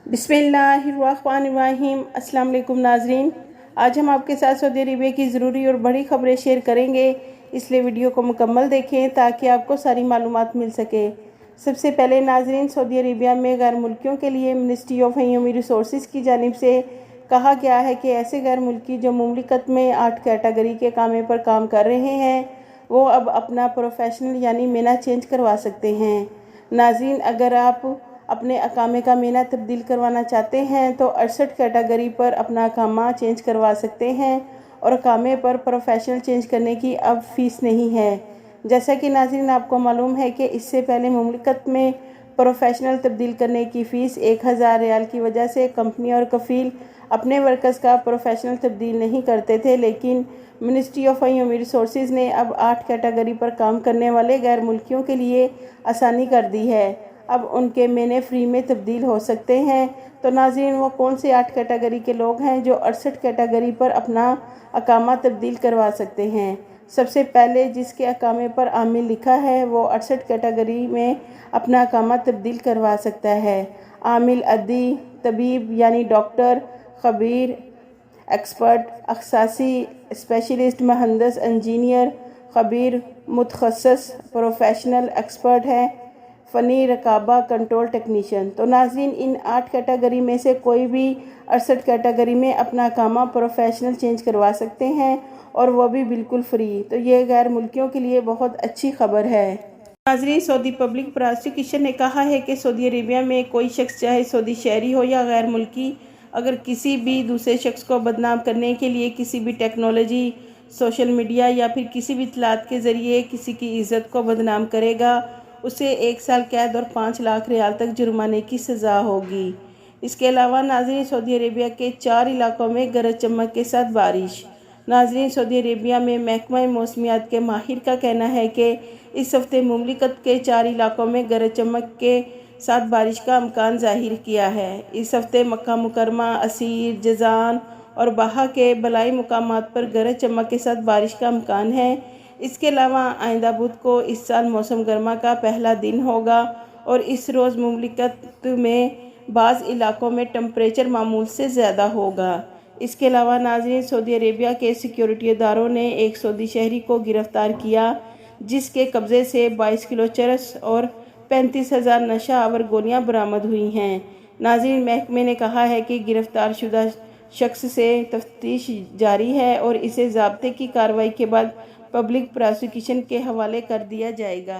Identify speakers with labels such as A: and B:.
A: बिस्मिल्लाहिर्रहमानिर्रहीम। अस्सलाम वालेकुम नाजरीन, आज हम आपके साथ सऊदी अरबिया की ज़रूरी और बड़ी खबरें शेयर करेंगे, इसलिए वीडियो को मुकम्मल देखें ताकि आपको सारी मालूमात मिल सके। सबसे पहले नाजरीन, सऊदी अरबिया में गैर मुल्कियों के लिए मिनिस्ट्री ऑफ ह्यूमन रिसोर्सेज की जानिब से कहा गया है कि ऐसे गैर मुल्की जो मुमलिकत में 8 कैटेगरी के कामे पर काम कर रहे हैं वो अब अपना प्रोफेशनल यानी मेना चेंज करवा सकते हैं। नाजरीन, अगर आप अपने अकामे का मेना तब्दील करवाना चाहते हैं तो 68 कैटेगरी पर अपना अकामा चेंज करवा सकते हैं और अकामे पर प्रोफेशनल चेंज करने की अब फ़ीस नहीं है। जैसा कि नाज़रीन आपको मालूम है कि इससे पहले मुमलिकत में प्रोफेशनल तब्दील करने की फ़ीस 1000 रियाल की वजह से कंपनी और कफ़ील अपने वर्कर्स का प्रोफेशनल तब्दील नहीं करते थे, लेकिन मिनिस्ट्री ऑफ ह्यूमन रिसोर्सेज ने अब 8 कैटेगरी पर काम करने वाले गैर मुल्कियों के लिए आसानी कर दी है। अब उनके मेने फ्री में तब्दील हो सकते हैं। तो नाज़रीन, वो कौन से 8 कैटेगरी के लोग हैं जो 68 कैटेगरी पर अपना अकामा तब्दील करवा सकते हैं? सबसे पहले जिसके अकामे पर आमिल लिखा है वो 68 कैटेगरी में अपना अकामा तब्दील करवा सकता है। आमिल अद्दी, तबीब यानी डॉक्टर, खबीर, एक्सपर्ट, अखसासी, स्पेशलिस्ट, मुहंदिस, इंजीनियर, खबीर, मुतखस्सिस, प्रोफेशनल, एक्सपर्ट है, फ़नी, रकाबा, कंट्रोल टेक्नीशियन। तो नाज़रीन, इन 8 कैटेगरी में से कोई भी 68 कैटेगरी में अपना अकामा प्रोफेशनल चेंज करवा सकते हैं और वो भी बिल्कुल फ्री। तो ये गैर मुल्कियों के लिए बहुत अच्छी खबर है। नाज़रीन, सऊदी पब्लिक प्रोसिक्यूशन ने कहा है कि सऊदी अरेबिया में कोई शख्स चाहे सऊदी शहरी हो या गैर मुल्की, अगर किसी भी दूसरे शख्स को बदनाम करने के लिए किसी भी टेक्नोलॉजी, सोशल मीडिया या फिर किसी भी इत्तलात के ज़रिए किसी की इज़्ज़त को बदनाम करेगा, उसे 1 साल कैद और 5 लाख रियाल तक जुर्माने की सज़ा होगी। इसके अलावा नाज़रीन, सऊदी अरेबिया के 4 इलाकों में गरज चमक के साथ बारिश। नाज़रीन, सऊदी अरेबिया में महकमा मौसमियात के माहिर का कहना है कि इस हफ्ते मुमलिकत के 4 इलाकों में गरज चमक के साथ बारिश का इम्कान ज़ाहिर किया है। इस हफ्ते मक्का मुकरमा, असीर, जज़ान और बाहा के बलाई मुकामात पर गरज चमक के साथ बारिश का इम्कान है। इसके अलावा आइंदा बुध को इस साल मौसम गर्मा का पहला दिन होगा और इस रोज़ मुमलिकत में बाज़ इलाकों में टेम्परेचर मामूल से ज़्यादा होगा। इसके अलावा नाज़रीन, सऊदी अरेबिया के सिक्योरिटी इदारों ने एक सऊदी शहरी को गिरफ़्तार किया जिसके कब्ज़े से 22 किलो चरस और 35,000 नशा आवर गोलियाँ बरामद हुई हैं। नाज़रीन, महकमे ने कहा है कि गिरफ़्तार शुदा शख्स से तफ्तीश जारी है और इसे ज़ाब्ते की कार्रवाई के बाद पब्लिक प्रोसिक्यूशन के हवाले कर दिया जाएगा।